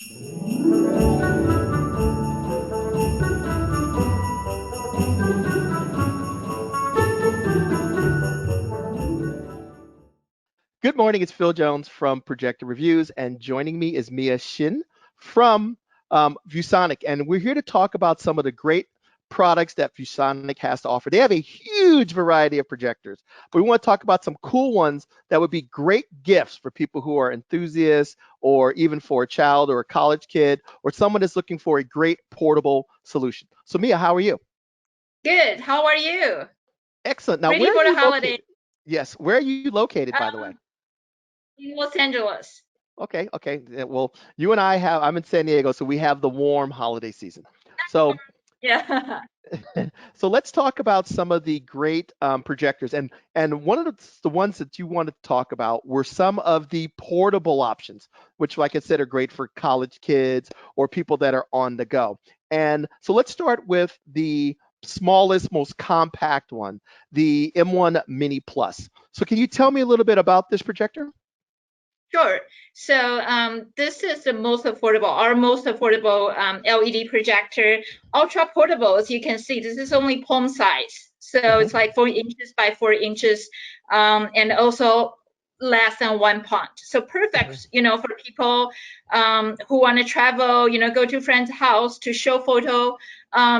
Good morning, it's Phil Jones from Projector Reviews, and joining me is Mia Shen from ViewSonic, and we're here to talk about some of the great products that ViewSonic has to offer. They have a huge variety of projectors, but we want to talk about some cool ones that would be great gifts for people who are enthusiasts, or even for a child or a college kid, or someone that's looking for a great portable solution. So Mia, how are you? Good. How are you? Excellent. Now, Ready where are for the you holiday? located? Yes, where are you located, by the way? Um, in Los Angeles. Okay. Yeah, well, you and I have, I'm in San Diego, so we have the warm holiday season. So, Yeah. so let's talk about some of the great projectors. And one of the ones that you wanted to talk about were some of the portable options, which, like I said, are great for college kids or people that are on the go. And so let's start with the smallest, most compact one, the M1 Mini Plus. So can you tell me a little bit about this projector? Sure. So this is the most affordable, our most affordable LED projector, ultra portable. As you can see, this is only palm size. So Mhm. it's like 4 inches by 4 inches, and also less than 1 pound. So Mhm. perfect, for people who want to travel, go to friend's house to show photo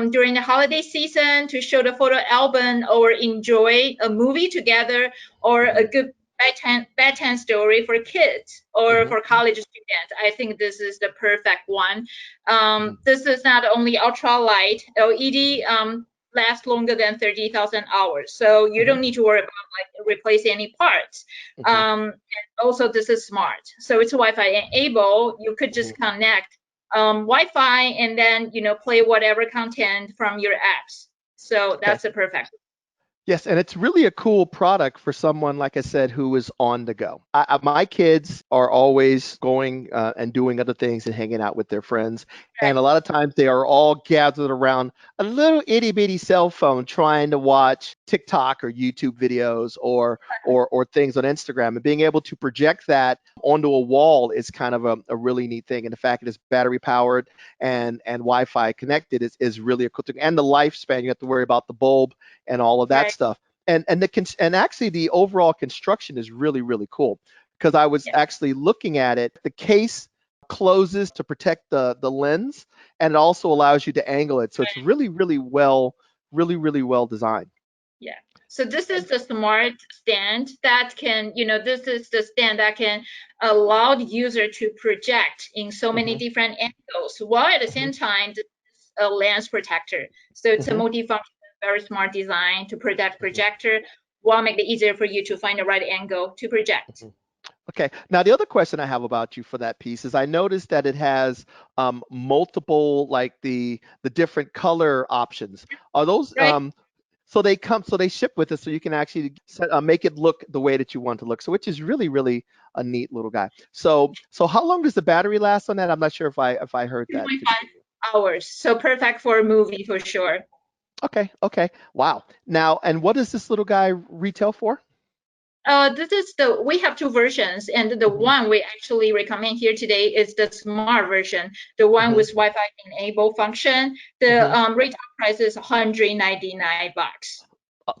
during the holiday season, to show the photo album, or enjoy a movie together, or a Mhm. good bedtime story for kids or Mhm. for college students. I think this is the perfect one. Mhm. This is not only ultra light LED, lasts longer than 30,000 hours, so you Mhm. don't need to worry about like replace any parts. Mhm. And also this is smart, so it's Wi-Fi enabled. You could Mhm. just connect Wi-Fi and then play whatever content from your apps. So Okay. that's the perfect. Yes, and it's really a cool product for someone, like I said, who is on the go. My kids are always going and doing other things and hanging out with their friends. And a lot of times they are all gathered around a little itty bitty cell phone trying to watch TikTok or YouTube videos or things on Instagram. And being able to project that onto a wall is kind of a really neat thing. And the fact that it's battery powered and Wi-Fi connected is really a cool thing. And the lifespan, you have to worry about the bulb and all of that Right. stuff. And actually the overall construction is really cool, because I was Yeah. actually looking at it. The case closes to protect the lens, and it also allows you to angle it. So it's really well designed. Yeah. So this is And the smart stand that can, this is the stand that can allow the user to project in so many mhm, different angles, while at the mhm, same time, this is a lens protector. So it's a mhm, multifunction, very smart design to protect mhm, projector, while make it easier for you to find the right angle to project. mhm. Okay. Now, the other question I have about you for that piece is I noticed that it has multiple, like the different color options. Are those Right. so they ship with us, so you can actually make it look the way that you want to look. So which is really a neat little guy. So how long does the battery last on that? I'm not sure if I heard that to begin 2.5 hours. So perfect for a movie for sure. with. Okay. Wow. Now, and what does this little guy retail for? This is we have two versions, and the Hmm. one we actually recommend here today is the smart version, the one Hmm. with Wi-Fi enable function. The Hmm. retail price is $199.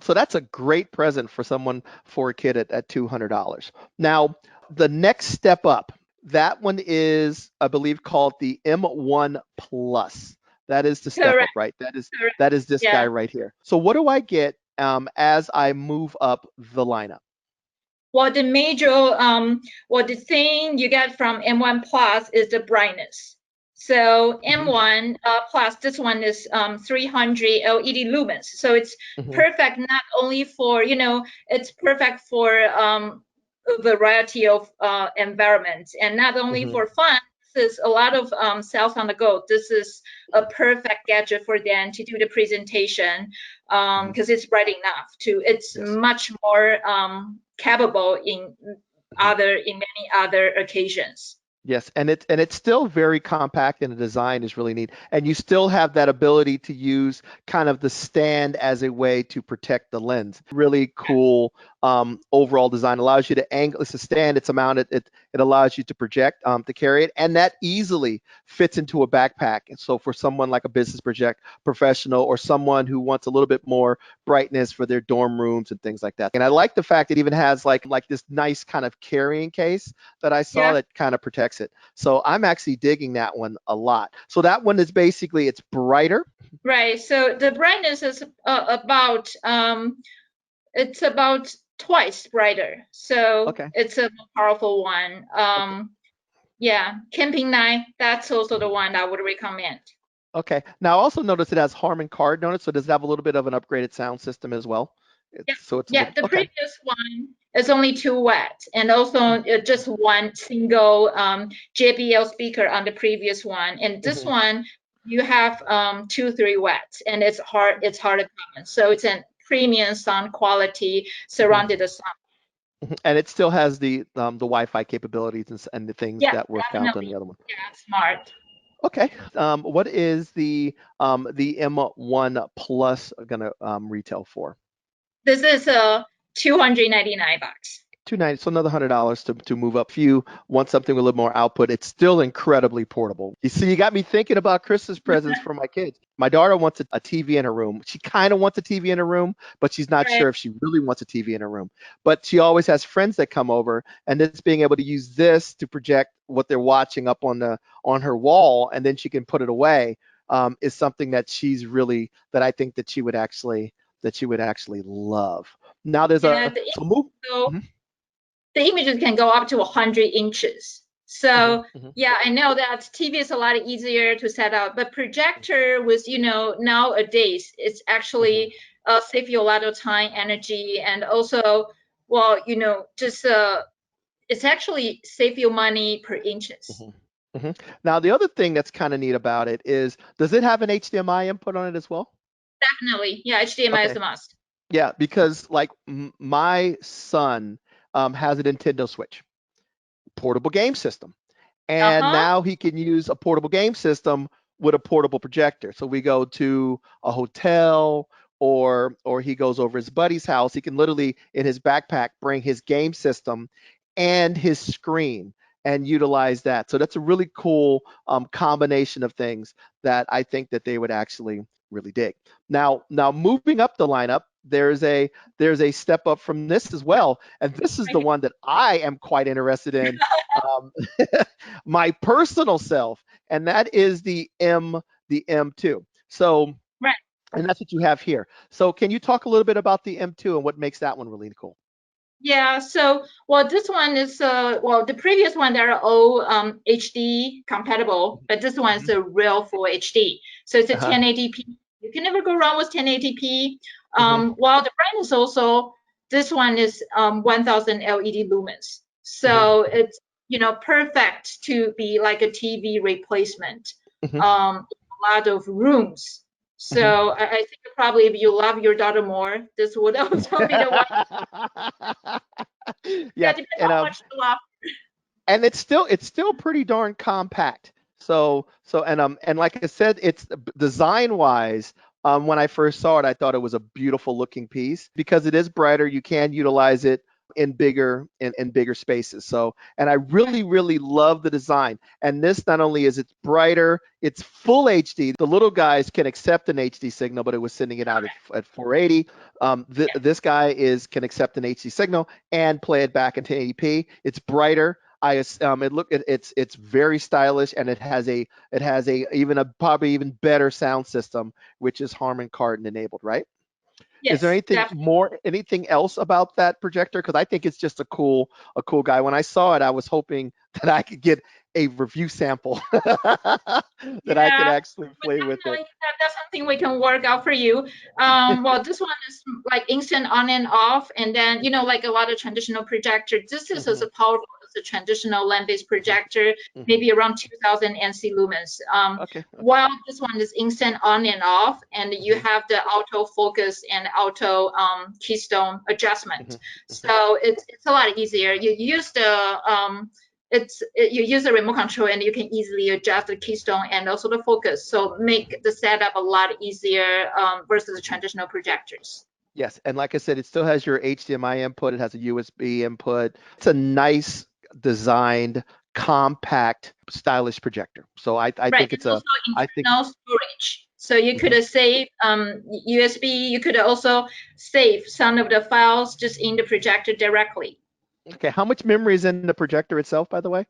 So that's a great present for someone, for a kid at $200. Now, the next step up, that one is, I believe, called the M1 Plus. That is the step up, Correct, right? correct. That is this guy Yeah. right here. So what do I get as I move up the lineup? Well, the thing you get from M1 Plus is the brightness. So Hmm. M1 Plus, this one is 300 LED lumens. So it's Hmm. perfect not only for, it's perfect for a variety of environments, and not only Hmm. for fun. This is a lot of sales on the go. This is a perfect gadget for them to do the presentation, Hmm. because it's bright enough to. It's Yes. much more capable Mhm. in many other occasions. Yes, and it's still very compact, and the design is really neat. And you still have that ability to use kind of the stand as a way to protect the lens. Really cool overall design. Allows you to angle. It's a stand. It's a mounted. It allows you to project to carry it, and that easily fits into a backpack. And so for someone like a business project professional or someone who wants a little bit more brightness for their dorm rooms and things like that. And I like the fact it even has like this nice kind of carrying case that I saw Yeah. that kind of protects it. So I'm actually digging that one a lot. So that one is basically it's brighter. Right. So the brightness is about it's about twice brighter. So Okay. it's a powerful one. Okay. Yeah, camping night, that's also the Mhm. one I would recommend. Okay. Now I also notice it has Harman Kardon on it, so does it have a little bit of an upgraded sound system as well? Yeah, So it's a yeah. little The okay. previous one is only 2 watts, and also just one single JBL speaker on the previous one. And this Mhm. one, you have 2, 3 watts, and it's hard to common. So it's a premium sound quality surrounded Mhm. the sound. Mhm. And it still has the Wi-Fi capabilities and the things Yeah, that were found on the definitely. other one. Yeah, smart. Okay. What is the M1 Plus gonna retail for? This is 299 bucks. 290, so another $100 to move up. If you want something with a little more output, it's still incredibly portable. You see, you got me thinking about Christmas presents for my kids. My daughter wants a TV in her room. She kind of wants a TV in her room, but she's not Right. sure if she really wants a TV in her room. But she always has friends that come over, and just being able to use this to project what they're watching up on her wall, and then she can put it away, is something that she's really that I think that she would actually love. Now there's Yeah, a so move. so Mhm. the images can go up to 100 inches. Mhm, So mhm, yeah, I know that TV is a lot easier to set up, but projector was, nowadays it's mhm, actually save you a lot of time, energy, and also, well, just it's actually save you money per inches. mhm, mhm. Now, the other thing that's kind of neat about it is, does it have an HDMI input on it as well? Definitely, yeah, HDMI is Okay, a must. yeah, because like my son has a Nintendo Switch, portable game system, and Uh-huh. now he can use a portable game system with a portable projector. So we go to a hotel or he goes over his buddy's house, he can literally in his backpack bring his game system and his screen and utilize that. So that's a really cool combination of things that I think that they would actually really dig. Now moving up the lineup, there's a step up from this as well, and this is the one that I am quite interested in. Um, my personal self, and that is the M2. So, Right. and that's what you have here. So, can you talk a little bit about the M2 and what makes that one really cool? Yeah, so well, this one is well, the previous one they're all HD compatible, but this one is Mhm. a real full HD. So it's a Uh-huh. 1080p. You can never go wrong with 1080p. Hmm. While the brightness also, this one is 1000 LED lumens. Hmm. So it's perfect to be like a TV replacement. Hmm. A lot of rooms. Hmm. So I think probably if you love your daughter more, this would also be the one. Yeah, Yeah, depends how much you love. and it's still pretty darn compact. And like I said, it's design wise. When I first saw it, I thought it was a beautiful looking piece because it is brighter. You can utilize it in bigger spaces. So, and I really love the design. And this not only is it brighter, it's full HD. The little guys can accept an HD signal, but it was sending it out at 480. Yeah, This guy is can accept an HD signal and play it back in 1080p. It's brighter. It's very stylish, and it has a even a probably even better sound system, which is Harman Kardon enabled, right? Is there yes, definitely. anything else about that projector? Because I think it's just a cool guy. When I saw it, I was hoping that I could get a review sample that I could Yeah, actually but play with it. definitely that's something we can work out for you. Well, this one is like instant on and off, and then like a lot of traditional projector. This is as Hmm. powerful as a traditional land-based Hmm. projector, Hmm. maybe around 2000 NC lumens. Okay. Okay. While this one is instant on and off, and you Hmm. have the auto focus and auto keystone Hmm. adjustment. Hmm. So it's a lot easier. You use the you use a remote control and you can easily adjust the keystone and also the focus. So make the setup a lot easier versus the traditional projectors. Yes, and like I said, it still has your HDMI input. It has a USB input. It's a nice designed, compact, stylish projector. So I Right, think and it's a, also I think, internal storage. So you could save USB. You could also save some of the files just in the projector directly. okay, how much memory is in the projector itself, by the way? I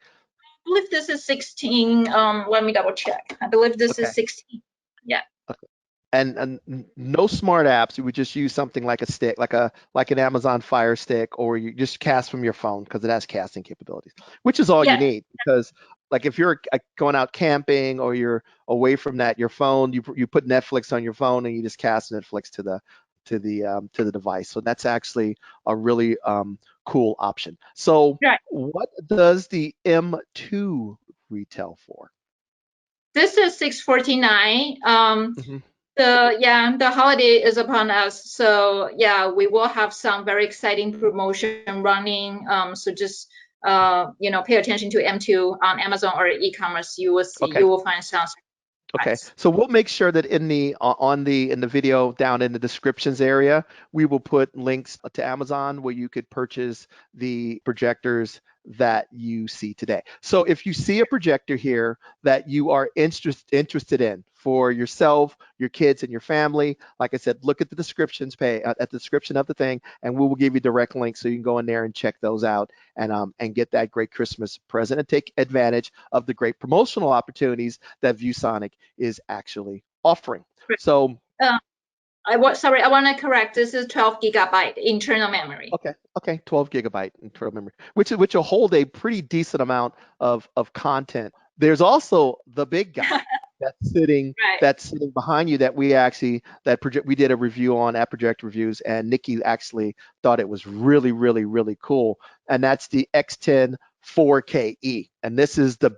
believe this is 16. Let me double check. I believe this Okay. is 16. Yeah. And no smart apps. You would just use something like a stick, like an Amazon Fire Stick, or you just cast from your phone because it has casting capabilities, which is all you Yeah. need. Because like if you're going out camping or you're away from that, your phone, you put Netflix on your phone and you just cast Netflix to the device. So that's actually a really cool option. So Right. what does the M2 retail for? This is 649. Mhm. The holiday is upon us, so yeah, we will have some very exciting promotion running. So just pay attention to M2 on Amazon or e-commerce. Okay. You will find some Okay, surprise. so we'll make sure that in the video down in the descriptions area, we will put links to Amazon where you could purchase the projectors that you see today. So if you see a projector here that you are interested in for yourself, your kids, and your family, like I said, look at the descriptions at the description of the thing, and we will give you direct links so you can go in there and check those out and get that great Christmas present and take advantage of the great promotional opportunities that ViewSonic is actually offering. So, I want to correct. This is 12 gigabyte internal memory. okay, 12 gigabyte internal memory, which will hold a pretty decent amount of content. There's also the big guy that's sitting Right. that's sitting behind you that we did a review on at Project Reviews, and Nikki actually thought it was really, really, really cool, and that's the X10-4KE, and this is the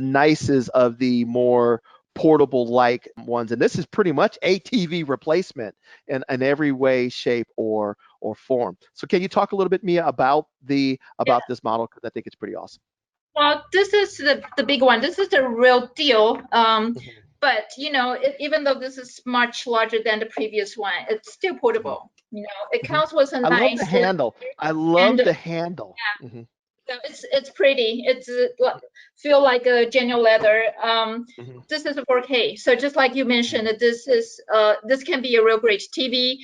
nicest of the more portable like ones, and this is pretty much a TV replacement in every way, shape, or form. So can you talk a little bit, Mia, about this model, because I think it's pretty awesome. Well, this is the big one. This is the real deal. Mhm. But even though this is much larger than the previous one, it's still Mhm. portable. It Mhm. comes with a I love the nice handle. I love and the handle. Hmm. so it's pretty. It's feel like a genuine leather. Hmm. This is a 4K. So just like you mentioned, this can be a real great TV.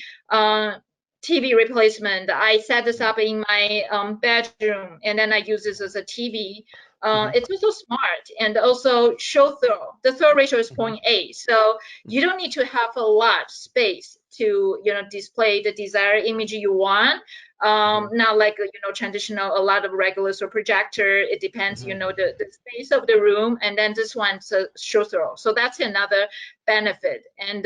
TV replacement. I set this up in my bedroom, and then I use this as a TV. Hmm. It's also smart and also show throw. The throw ratio is Hmm. 0.8, so you don't need to have a lot space to display the desired image you want. Hmm. Not like traditional a lot of regulars or projector. It depends, Hmm. the space of the room, and then this one's a show throw. So that's another benefit. And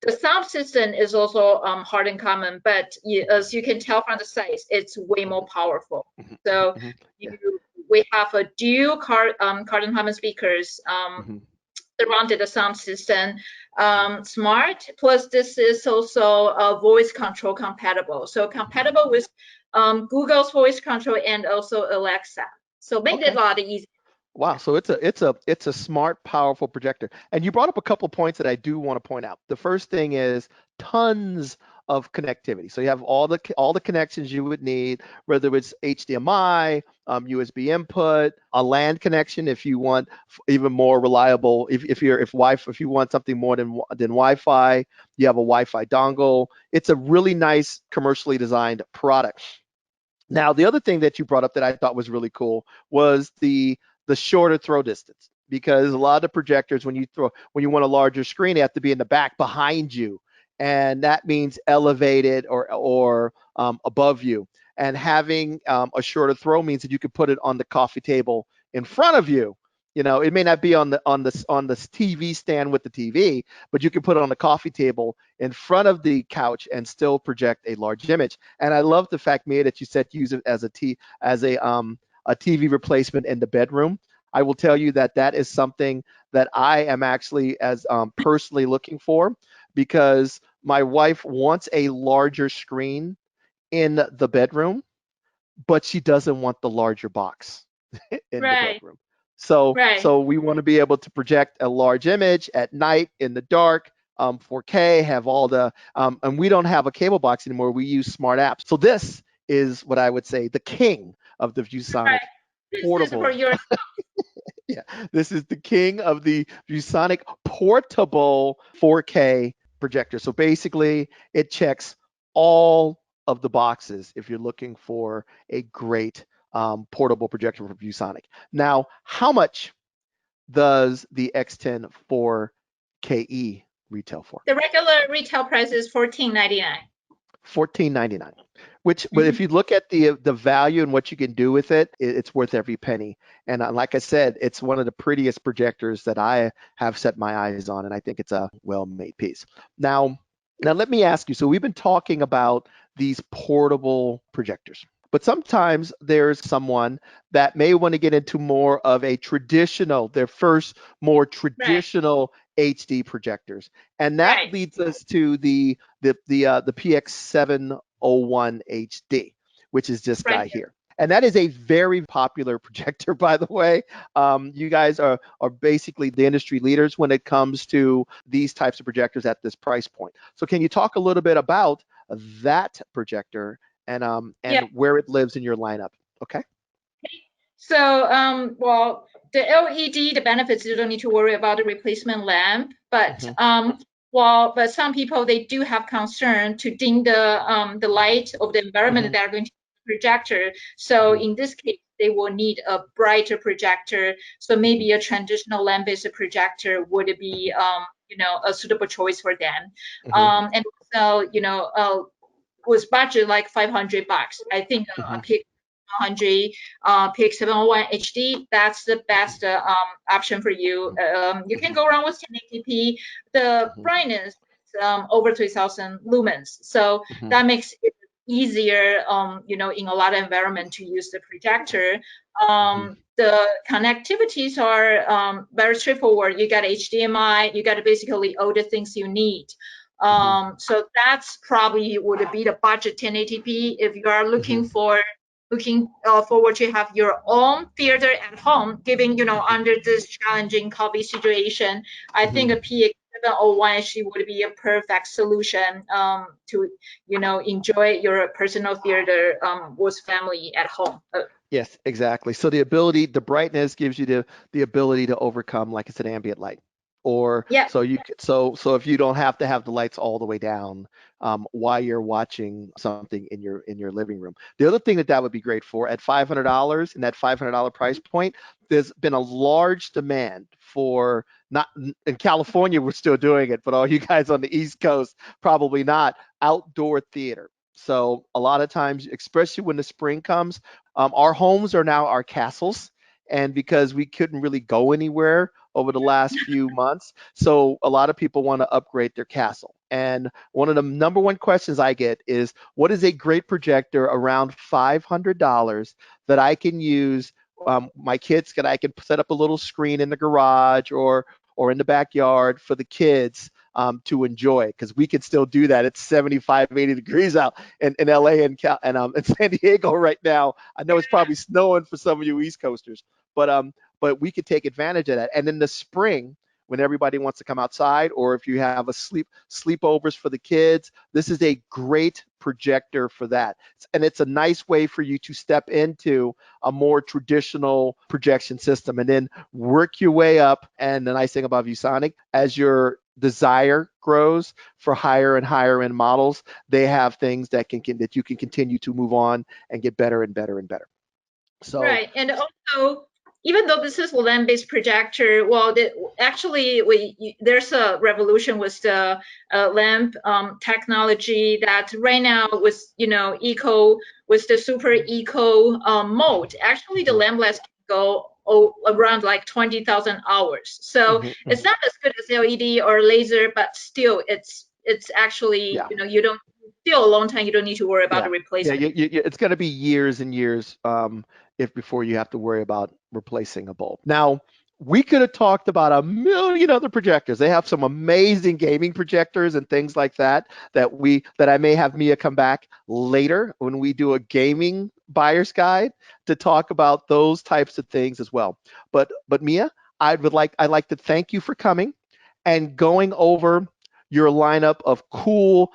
the sound system is also hard and common, but as you can tell from the size, it's way more powerful. So Hmm. Yeah. we have a dual carbon common speakers. Hmm. Surrounded the sound system, smart. Plus, this is also voice control compatible. So compatible with Google's voice control and also Alexa. So make it Okay. a lot easier. Wow, so it's a smart, powerful projector. And you brought up a couple points that I do want to point out. The first thing is tons of connectivity. So you have all the connections you would need, whether it's HDMI, USB input, a LAN connection if you want even more reliable. If you want something more than Wi-Fi, you have a Wi-Fi dongle. It's a really nice commercially designed product. Now, the other thing that you brought up that I thought was really cool was the shorter throw distance, because a lot of projectors, when you want a larger screen, they have to be in the back behind you, and that means elevated or above you. And having a shorter throw means that you could put it on the coffee table in front of you. It may not be on the TV stand with the TV, but you can put it on the coffee table in front of the couch and still project a large image. And I love the fact, Mia, that you said use it as a TV replacement in the bedroom. I will tell you that is something that I am actually as personally looking for, because my wife wants a larger screen in the bedroom, but she doesn't want the larger box in the Right. bedroom. So, Right. so we want to be able to project a large image at night in the dark, 4K, have all the, and we don't have a cable box anymore. We use smart apps. So this is what I would say the king of the ViewSonic Right. This is for portable. your Yeah, this is the king of the ViewSonic portable 4K projector. So basically, it checks all of the boxes if you're looking for a great portable projector for ViewSonic. Now, how much does the X10-4KE retail for? the regular retail price is $14.99. $14.99. Which, but Mhm. if you look at the value and what you can do with it, it's worth every penny. And like I said, it's one of the prettiest projectors that I have set my eyes on, and I think it's a well-made piece. Now let me ask you. So we've been talking about these portable projectors, but sometimes there's someone that may want to get into more of a traditional, their first more Right. traditional HD projectors, and that Right. leads us to the PX701HD, which is this Right. guy here. And that is a very popular projector, by the way. You guys are basically the industry leaders when it comes to these types of projectors at this price point. So can you talk a little bit about that projector Yeah. and where it lives in your lineup? Okay. So, well, the LED, the benefits, you don't need to worry about the replacement lamp, but Hmm. but some people they do have concern to dim the light of the environment Hmm. that they're going to use the projector. So Hmm. in this case, they will need a brighter projector. So Hmm. maybe a traditional lamp-based projector would be a suitable choice for them. Hmm. And also, with budget like $500, I think Hmm. pick 100 PX701HD, that's the best option for you. You can Hmm. go around with 1080p. The Hmm. brightness is over 3000 lumens, so Hmm. that makes it easier, in a lot of environment to use the projector. Hmm. The connectivities are very straightforward. You got HDMI, you got basically all the things you need. Hmm. So that's probably would be the budget 1080p if you are Hmm. looking forward to have your own theater at home, given under this challenging COVID situation. I Hmm. think a PX701 actually would be a perfect solution to enjoy your personal theater with family at home. Yes, exactly. So the brightness gives you the ability to overcome, like I said, ambient light. Or Yeah. so you could, so if you don't have to have the lights all the way down while you're watching something in your living room. The other thing that would be great for at $500 in that $500 price point, there's been a large demand for not in California, we're still doing it, but all you guys on the East Coast probably not outdoor theater. So a lot of times, especially when the spring comes, our homes are now our castles, and because we couldn't really go anywhere over the last few months, so a lot of people want to upgrade their castle. And one of the number one questions I get is, what is a great projector around $500 that I can use? My kids can I can set up a little screen in the garage or in the backyard for the kids to enjoy because we can still do that. It's 75, 80 degrees out in LA and in San Diego right now. I know it's probably snowing for some of you East Coasters, but we could take advantage of that. And in the spring, when everybody wants to come outside, or if you have a sleepovers for the kids, this is a great projector for that. And it's a nice way for you to step into a more traditional projection system and then work your way up. And the nice thing about ViewSonic, as your desire grows for higher and higher end models, they have things that that you can continue to move on and get better and better and better. So Right, and also, even though this is a land-based projector, well, actually, there's a revolution with the lamp technology that right now with with the super eco mode, actually the mhm, lamp can go around like 20,000 hours. So mhm, it's mhm. not as good as LED or laser, but still, it's actually Yeah, you don't still a long time. You don't need to worry about the yeah. replacement. It's going to be years and years if before you have to worry about replacing a bulb. Now, we could have talked about a million other projectors. They have some amazing gaming projectors and things like that that I may have Mia come back later when we do a gaming buyer's guide to talk about those types of things as well. But Mia, I'd like to thank you for coming and going over your lineup of cool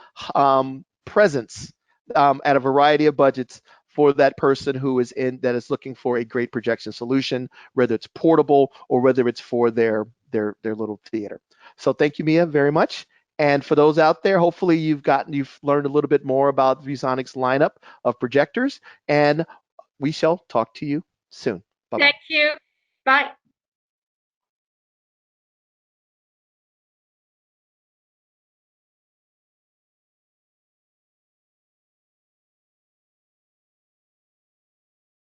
presents at a variety of budgets for that person who is looking for a great projection solution, whether it's portable or whether it's for their little theater. So thank you, Mia, very much. And for those out there, hopefully you've learned a little bit more about ViewSonic's lineup of projectors, and we shall talk to you soon. Bye-bye. Thank you. Bye.